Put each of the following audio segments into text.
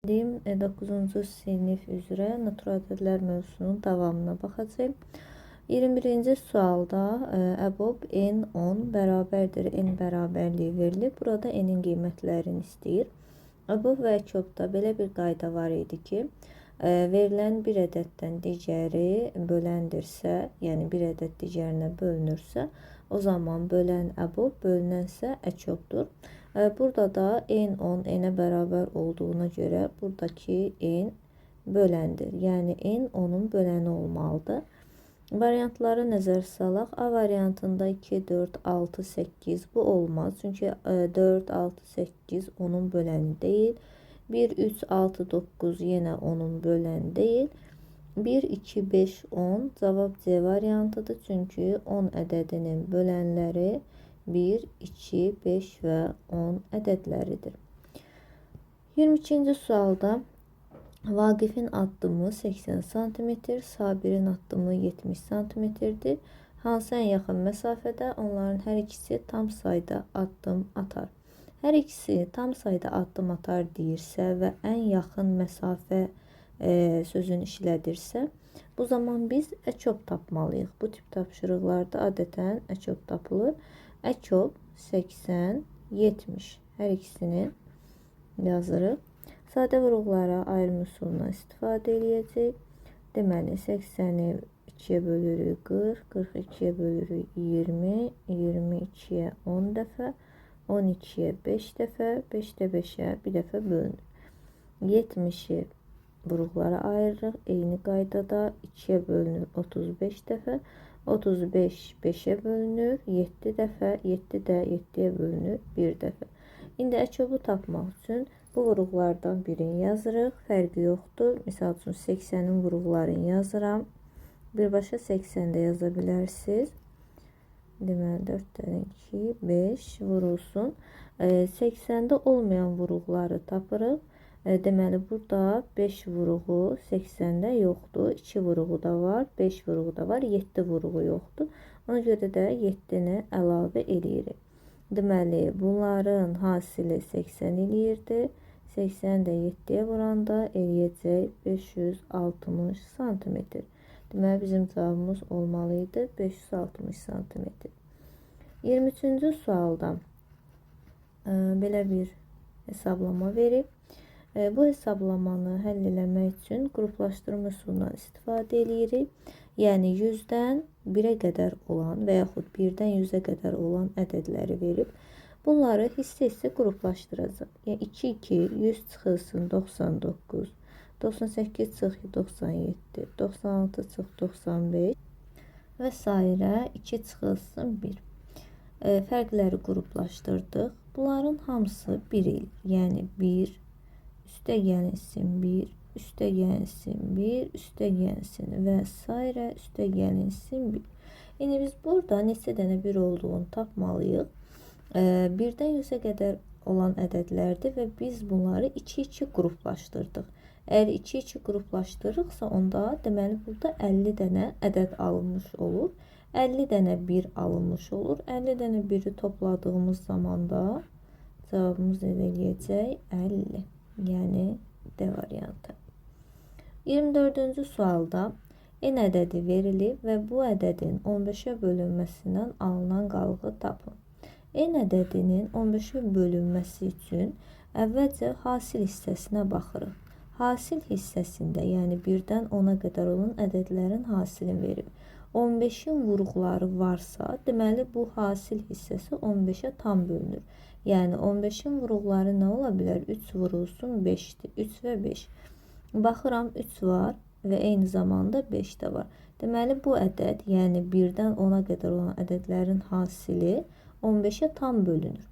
9-cu sinif üzrə natural ədədlər mövzusunun davamına baxacağıq. 21-ci sualda əbob n10 bərabərdir n bərabərliyi verilib. Burada n-in qiymətlərini istəyir. Əbob və əkobda belə bir qayda var idi ki, verilən bir ədəddən digəri böləndirsə, yəni bir ədəd digərinə bölünürsə, o zaman bölən əbob, bölünənsə əkobdur. Burada da n10 n-ə bərabər olduğuna görə buradakı n böləndir. Yəni n 10-un böləni olmalıdır. Variantları nəzər salaq. A variantında 2, 4, 6, 8 bu olmaz. Çünki 4, 6, 8 onun böləni deyil. 1, 3, 6, 9 yenə onun böləni deyil. 1, 2, 5, 10 cavab C variantıdır. Çünki 10 ədədinin bölənləri 1, 2, 5 və 10 ədədləridir. 22-ci sualda Vaqifin addımı 80 cm, Sabirin addımı 70 cm-dir. Hansı ən yaxın məsafədə onların hər ikisi tam sayda addım atar? Hər ikisi tam sayda addım atar deyirsə və ən yaxın məsafə sözünü işlədirsə, bu zaman biz əkob tapmalıyıq. Bu tip tapşırıqlarda adətən əkob tapılır. Əkob 80, 70. Hər ikisini yazırıq. Sadə vurğulara ayrım üsulundan istifadə edəcək. Deməli, 80-i 2-yə bölürük 40, 42-yə bölürük 20, 22-yə 10 dəfə, 12-yə 5 dəfə, 5-də 5-ə bir dəfə bölünür. 70-i vurğulara ayırırıq. Eyni qaydada 2-yə bölünür 35 dəfə, 35 5-ə bölünür 7 dəfə, 7 də 7-yə bölünür 1 dəfə. İndi əkobu tapmaq üçün bu vurğulardan birini yazırıq. Fərqi yoxdur. Misal üçün 80-in vurğularını yazıram. Birbaşa 80 də yaza bilərsiniz. Deməli 4 dənə 2, 5 vurulsun. 80-də olmayan vurğuları tapırıq. Deməli burada 5 vurğu 80-də yoxdur. 2 vurğu da var, 5 vurğu da var, 7 vurğu yoxdur. Ona görə də 7-ni əlavə edirik. Deməli bunların hasili 80 eləyirdi. 80 də 7-yə vuranda eləyəcək 560 cm. Deməli bizim cavabımız olmalı idi 560 cm. 23-cü sualda belə bir hesablama verib. Bu hesablamanı həll eləmək üçün qruplaşdırma üsulundan istifadə edirik. Yəni 100-dən 1-ə qədər olan və yaxud 1-dən 100-ə qədər olan ədədləri verib. Bunları hissə-hissə qruplaşdıracaq. Yəni 2, 2, 100 çıxılsın 99, 98 çıx 97, 96 çıx 95 və s. 2 çıxılsın 1. Fərqləri qruplaşdırdıq. Bunların hamısı 1 il. Yəni 1, üstə gəlinsin 1, üstə gəlinsin 1, üstə gəlinsin və s. üstə gəlinsin 1. Yəni biz burada neçə dənə 1 olduğunu tapmalıyıq. 1-dən 100-ə qədər olan ədədlərdir və biz bunları 2-2 qruplaşdırdıq. Əgər 2-2 qruplaşdırırıqsa, onda deməli burada 50 dənə ədəd alınmış olur. 50 dənə 1 alınmış olur. 50 dənə 1-i topladığımız zaman da cavabımız eləyəcək 50. Yəni D variantı. 24-cü sualda n ədədi verilib və bu ədədin 15-ə bölünməsindən alınan qalığı tapın. N ədədinin 15-ə bölünməsi üçün əvvəlcə hasil hissəsinə baxırıq. Hasil hissəsində, yəni 1-dən 10-a qədər olan ədədlərin hasilini verib. 15-in vurğuları varsa, deməli bu hasil hissəsi 15-ə tam bölünür. Yəni 15-in vurğuları nə ola bilər? 3 vurulsun 5-dir. 3 və 5. Baxıram 3 var və eyni zamanda 5 də var. Deməli bu ədəd, yəni 1-dən 10-a qədər olan ədədlərin hasili 15-ə tam bölünür.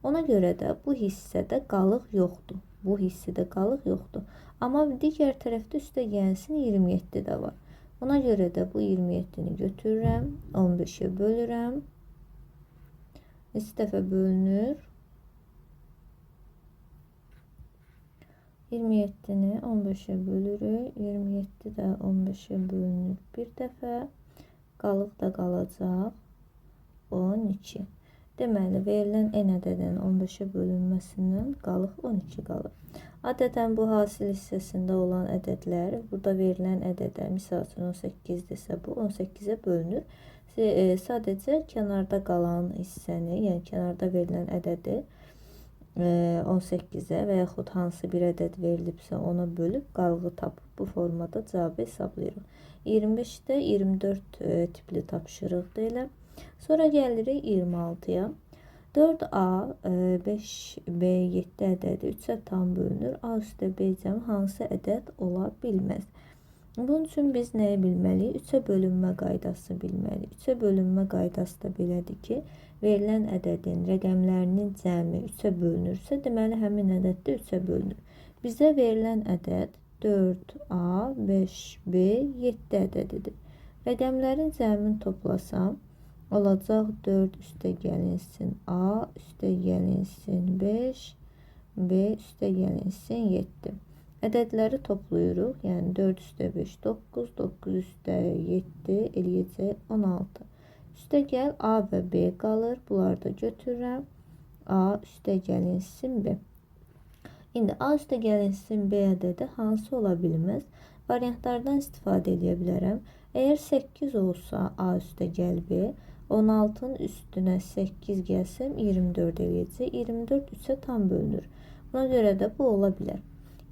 Ona görə də bu hissədə qalıq yoxdur. Bu hissədə qalıq yoxdur. Amma digər tərəfdə üstə gəlsin 27 də var. Ona görə də bu 27-ni götürürəm, 15-ə bölürəm. Neçə dəfə bölünür? 27-ni 15-ə bölürük. 27 də 15-ə bölünür bir dəfə. Qalıq da qalacaq 12. Deməli, verilən n ədədinin 15-ə bölünməsindən qalıq 12 qalır. Adətən bu hasil hissəsində olan ədədlər, burada verilən ədədə, misal üçün 18-dirsə bu 18-ə bölünür. Sadəcə kənarda qalan hissəni, yəni kənarda verilən ədədi 18-ə və yaxud hansı bir ədəd verilibsə ona bölüb qalığı tapıb bu formada cavabı hesablayırıq. 25-də 24 tipli tapşırıqdır elə. Sonra gəlirik 26-ya. 4A, 5B, 7 ədədi 3-ə tam bölünür. A üstə B cəmi hansı ədəd ola bilməz? Bunun üçün biz nəyi bilməliyik? 3-ə bölünmə qaydası bilməliyik. 3-ə bölünmə qaydası da belədir ki, verilən ədədin rəqəmlərinin cəmi 3-ə bölünürsə, deməli həmin ədəd də 3-ə bölünür. Bizə verilən ədəd 4A, 5B, 7 ədədidir. Rəqəmlərin cəmini toplasam, olacaq 4 üstə gəlinsin A, üstə gəlinsin 5, B üstə gəlinsin 7. Ədədləri toplayırıq. Yəni 4 üstə 5, 9, 9 üstə 7, eləyəcək 16. Üstə gəl A və B qalır. Bunları da götürürəm. A üstə gəlinsin B. İndi A üstə gəlinsin B ədədi hansı ola bilməz? Variantlardan istifadə edə bilərəm. Əgər 8 olsa A üstə gəl B, 16-nın üstünə 8 gəlsəm 24 eləyəcək. 24 3-ə tam bölünür. Buna görə də bu ola bilər.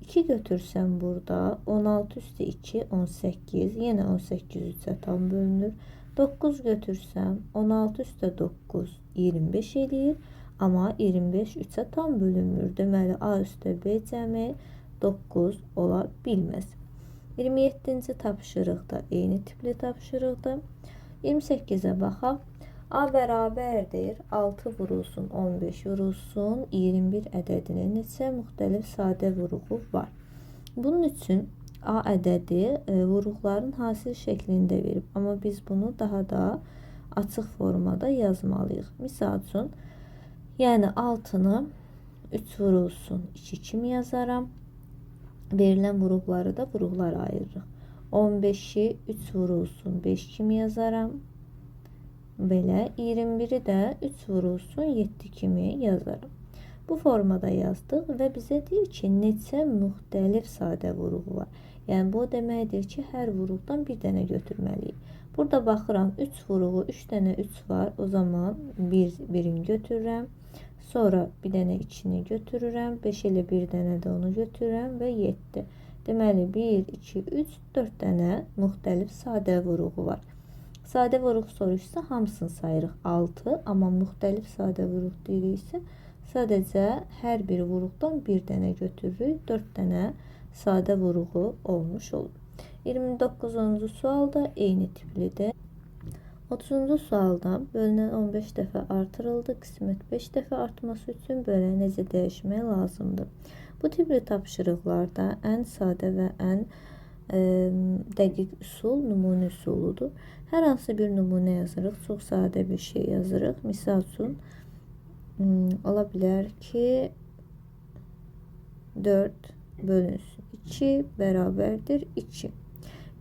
2 götürsəm burada 16 üstə 2, 18. Yenə 18 3-ə tam bölünür. 9 götürsəm 16 üstə 9, 25 eləyir. Amma 25 3-ə tam bölünmür. Deməli, A üstə B cəmi 9 ola bilməz. 27-ci tapşırıqda eyni tipli tapşırıqdır. 28-ə baxaq. A bərabərdir 6 vurulsun 15 vurulsun 21 ədədinin neçə müxtəlif sadə vuruğu var. Bunun üçün A ədədi vuruqların hasil şəklində verib. Amma biz bunu daha da açıq formada yazmalıyıq. Misal üçün, yəni 6-nı 3 vurulsun 2 kimi yazaram. Verilən vuruqları da vuruqlara ayırırıq. 15-i 3 vurulsun 5 kimi yazaram. Belə 21-i də 3 vurulsun 7 kimi yazaram. Bu formada yazdıq və bizə deyir ki, neçə müxtəlif sadə vuruğu var. Yəni bu deməkdir ki, hər vuruqdan bir dənə götürməliyik. Burada baxıram 3 vuruğu, 3 dənə 3 var. O zaman birini götürürəm. Sonra bir dənə 2-ni götürürəm. 5 ilə bir dənə də onu götürürəm və 7. Deməli 1, 2, 3, 4 dənə müxtəlif sadə vuruğu var. Sadə vuruq soruşsa hamısını sayırıq 6, amma müxtəlif sadə vuruq deyiriksə sadəcə hər bir vuruqdan bir dənə götürürük. 4 dənə sadə vuruğu olmuş olur. 29-cu sualda eyni tiplidir. 30-cu sualda bölünən 15 dəfə artırıldı. Qismət 5 dəfə artması üçün böləni necə dəyişmək lazımdır? Bu tipli tapşırıqlarda ən sadə və ən dəqiq üsul nümunə üsuludur. Hər hansı bir nümunə yazırıq. Çox sadə bir şey yazırıq. Misal üçün ola bilər ki 4 bölünsün 2 bərabərdir 2.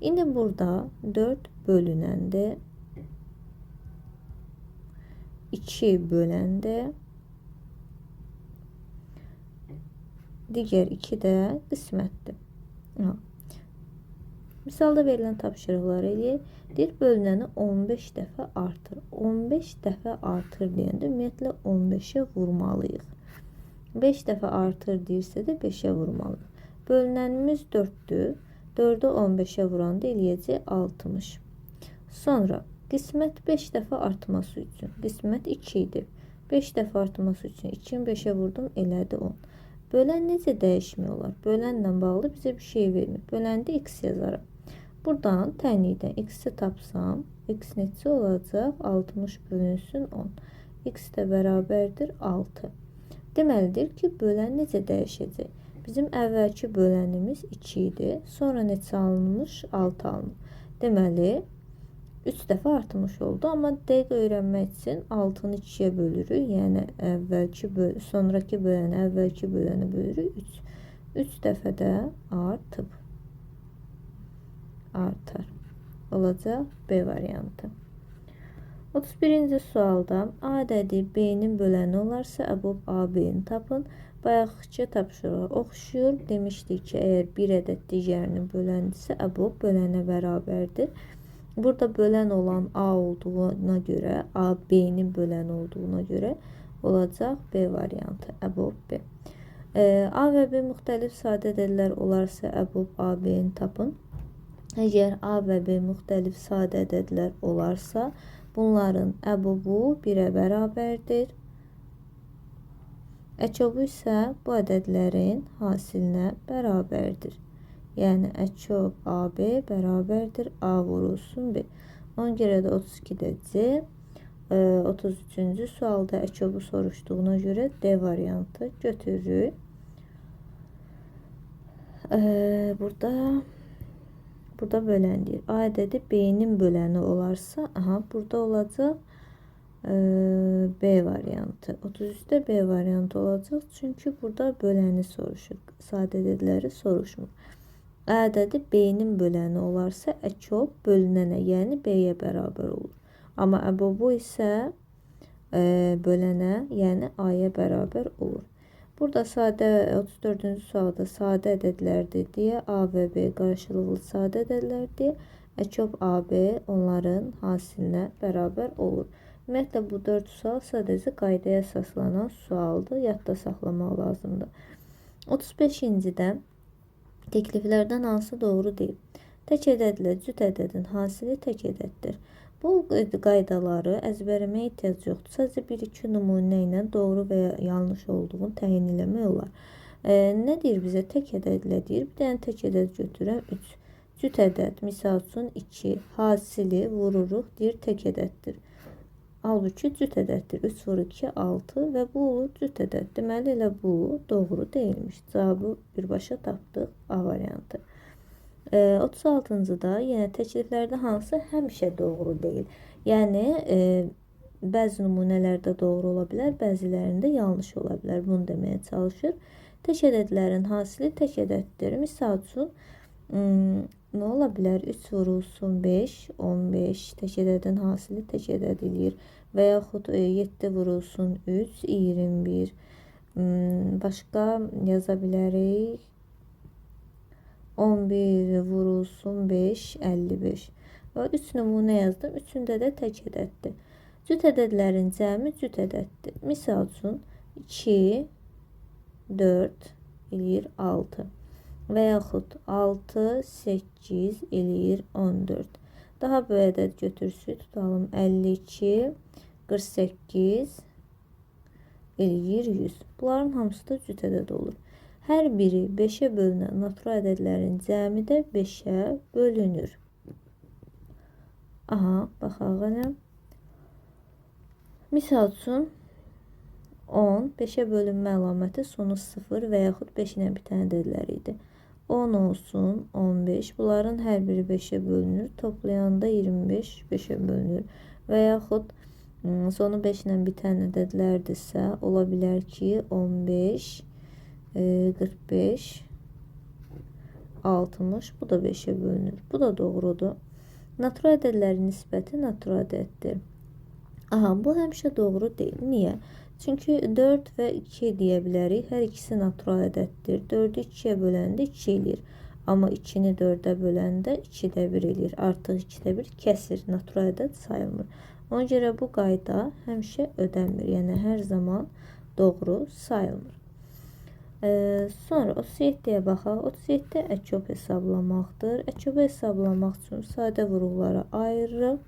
İndi burada 4 bölünəndə 2 böləndə digər 2 də qismətdir. Misalda verilən tapşırıqları eləyək. Deyir, bölünəni 15 dəfə artır. 15 dəfə artır deyəndə ümumiyyətlə 15-ə vurmalıyıq. 5 dəfə artır deyirsə də 5-ə vurmalıyıq. Bölünənimiz 4-dür. 4-ü 15-ə vuranda eləyəcək 60. Sonra qismət 5 dəfə artması üçün. Qismət 2 idi. 5 dəfə artması üçün 2-ni 5-ə vurdum, elədi 10. Bölən necə dəyişmək olar? Bölənlə bağlı bizə bir şey vermir. Böləndə x yazaram. Buradan tənlikdən x-i tapsam, x neçə olacaq? 60 bölünsün 10. X də bərabərdir 6. Deməlidir ki, bölən necə dəyişəcək? Bizim əvvəlki bölənimiz 2 idi. Sonra neçə alınmış? 6 alınmış. Deməli, 3 dəfə artmış oldu. Amma dəqiq öyrənmək üçün 6-nı 2-yə bölürük. Yəni, sonraki böləni əvvəlki böləni bölürük 3. 3 dəfə də artıb. Artar. Olacaq B variantı. 31-ci sualda A ədədi B-nin böləni olarsa, əbab AB-ni tapın. Bayaqki tapşırığa oxşuyur. Demişdik ki, əgər bir ədəd digərinin böləndirsə, əbab bölənə bərabərdir. Burada bölən olan A olduğuna görə, A B-nin böləni olduğuna görə olacaq B variantı, əbab B. A və B müxtəlif sadə ədədlər olarsa, əbab AB-ni tapın. Əgər A və B müxtəlif sadə ədədlər olarsa, bunların əbubu 1-ə bərabərdir. Əçobu isə bu ədədlərin hasilinə bərabərdir. Yəni, əçob AB bərabərdir A vurulsun B. Ona görə də 32-də C. 33-cü sualda əçobu soruşduğuna görə D variantı götürürük. Burada bölən deyir. A ədədi B-nin böləni olarsa, burada olacaq B variantı. 33-də B variantı olacaq. Çünki burada böləni soruşur. Sadə ədədləri soruşmur. A ədədi B-nin böləni olarsa, əçob bölünənə, yəni B-yə bərabər olur. Amma əbobu isə bölənə, yəni A-ya bərabər olur. Burada 34-cü sualda sadə ədədlərdir deyə A və B qarşılıqlı sadə ədədlərdir. Əçob AB onların hasilinə bərabər olur. Ümumiyyətlə, bu 4 sual sadəcə qaydaya əsaslanan sualdır. Yadda saxlamaq lazımdır. 35-cidə təkliflərdən hansı doğru deyil? Tək ədədlə cüt ədədin hasili tək ədəddir. Bu qaydaları əzbərləməyə ehtiyac yoxdur. Sadəcə 1-2 nümunə ilə doğru və ya yanlış olduğunu təyin eləmək olar. Nə deyir bizə? Tək ədədlə deyir. Bir dənə tək ədəd götürəm 3. Cüt ədəd, misal üçün 2. Hasili vururuq, deyir tək ədəddir. Halbuki cüt ədəddir. 3 vur 2, 6 və bu olur cüt ədəd. Deməli, elə bu doğru deyilmiş. Cavabı birbaşa tapdıq A variantı. 36-cıda yenə təkliflərdə hansı həmişə doğru deyil. Yəni, bəzi nümunələrdə doğru ola bilər, bəzilərində yanlış ola bilər. Bunu deməyə çalışır. Tək ədədlərin hasili tək ədəddir. Misal üçün, nə ola bilər? 3 vurulsun 5, 15. Tək ədədin hasili tək ədəd eləyir. Və yaxud 7 vurulsun 3, 21. Başqa yaza bilərik. 11 vurulsun 5, 55. Və 3 nümunə yazdım. Üçündə də tək ədəddir. Cüt ədədlərin cəmi cüt ədəddir. Misal üçün 2, 4 eləyir 6. Və yaxud 6, 8 eləyir 14. Daha böyük ədəd götürsük. Tutalım 52, 48 eləyir 100. Bunların hamısı da cüt ədəd olur. Hər biri 5-ə bölünən natural ədədlərin cəmi də 5-ə bölünür. Baxaq elə. Misal üçün 10, 5-ə bölünmə əlaməti sonu 0 və yaxud 5 ilə bitən ədədlər idi. 10 olsun, 15. Bunların hər biri 5-ə bölünür. Toplayanda 25 5-ə bölünür. Və yaxud sonu 5 ilə bitən ədədlərdirsə, ola bilər ki, 15, 45, 60, bu da 5-ə bölünür. Bu da doğrudur. Natural ədədlərin nisbəti natural ədəddir. Bu həmişə doğru deyil. Niyə? Çünki 4 və 2 deyə bilərik. Hər ikisi natural ədəddir. 4-ü 2-yə böləndə 2 eləyir. Amma 2-ni 4-ə böləndə 2-də 1 eləyir. Artıq 2-də 1 kəsir. Natural ədəd sayılmır. Ona görə bu qayda həmişə ödənmir. Yəni, hər zaman doğru sayılmır. Sonra 37-yə baxaq. 37 əçob hesablamaqdır. Əçobu hesablamaq üçün sadə vuruqlara ayırırıq.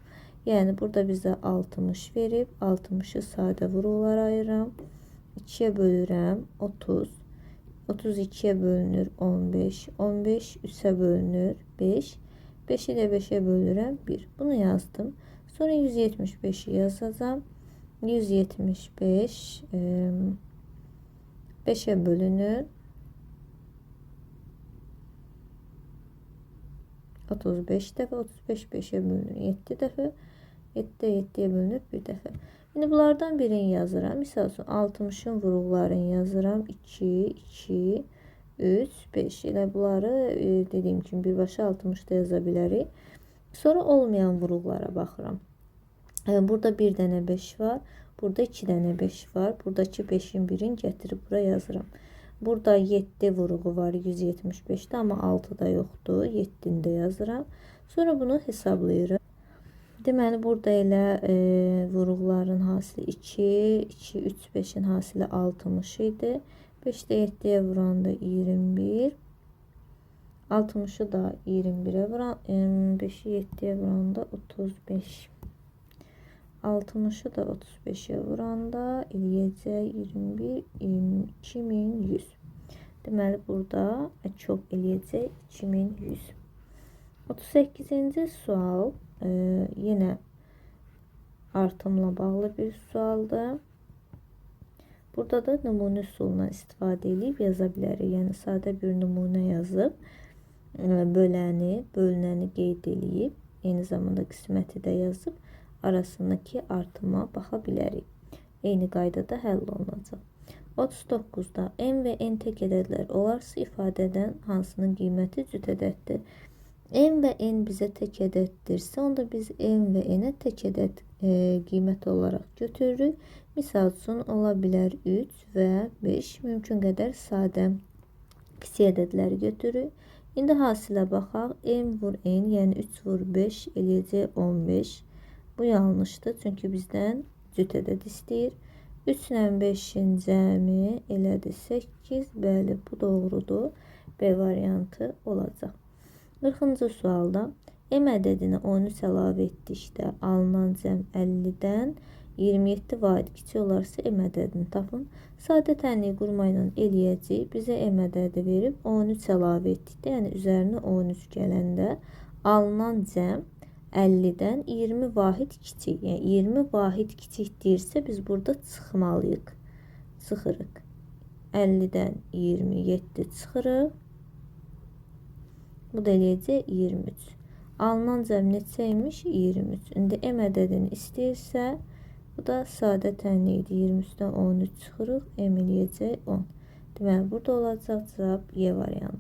Yəni, burada bizə 60 verib. 60-ı sadə vuruqlara ayırıram. 2-yə bölürəm 30. 32-yə bölünür 15. 15 3-ə bölünür 5. 5-i də 5-ə bölürəm 1. Bunu yazdım. Sonra 175-i yazacağım. 175 5'e bölünür. 35 dəfə, 35 5'e bölünür. 7 dəfə, 7-də 7'ye bölünür 1 dəfə. İndi bunlardan birini yazıram. Misal üçün 60'ın vuruqlarını yazıram. 2, 2, 3, 5. Elə bunları dediyim kimi birbaşa 60'da yaza bilərik. Sonra olmayan vuruqlara baxıram. Burada bir dənə 5 var. Burada 2 dənə 5 var. Buradakı 5'in birini getirip buraya yazıram. Burada 7 vuruğu var 175'te ama 6 da yoxdur. 7'ni də yazıram. Sonra bunu hesablayırıq. Deməli burada elə vuruqların hasili 2, 2, 3, 5'in hasili 60 idi. 5'də 7'ye vuranda 21. 60'ı da 21'e vuran, 5'i 7'ye vuranda 35. 60'ı da 35'e vuranda eləyəcək 21, 2100. Deməli burada çox eləyəcək 2100. 38-ci sual yenə artımla bağlı bir sualdır. Burada da nümunə üsulundan istifadə edib yaza bilərik. Yəni sadə bir nümunə yazıb böləni, bölünəni qeyd edib, eyni zamanda qisməti də yazıb arasındakı artıma baxa bilərik. Eyni qaydada həll olunacaq. 39'da n və n tək ədədlər olarsa ifadədən hansının qiyməti cüt ədəddir? n və n bizə tək ədəddirsə, onda biz n və n-ə tək ədəd qiymət olaraq götürürük. Misal üçün ola bilər 3 və 5, mümkün qədər sadə kiçik ədədləri götürürük. İndi hasilə baxaq. n vur n, yəni 3 vur 5 eləyəcək 15. Bu yanlışdır, çünki bizdən cüt ədəd istəyir. 3 ilə 5'in cəmi elədi 8. Bəli, bu doğrudur. B variantı olacaq. 40-cı sualda m ədədinə 13 əlavə etdikdə alınan cəm 50-dən 27 vahid kiçik olarsa m ədədini tapın. Sadə tənliyi qurma ilə eləyəcək. Bizə m ədədi verib 13 əlavə etdikdə, yəni üzərinə 13 gələndə alınan cəm 50'den 20 vahid kiçik. Yəni 20 vahid kiçik deyirsə biz burada çıxmalıyıq. Çıxırıq. 50'den 27 çıxırıq. Bu da eləyəcək 23. Alınan cəm neçəymiş? 23. İndi m ədədini istəyirsə, bu da sadə tənliyi idi. 23'dən 13 çıxırıq. M eləyəcək 10. Deməli burada olacaq cavab Y variantı.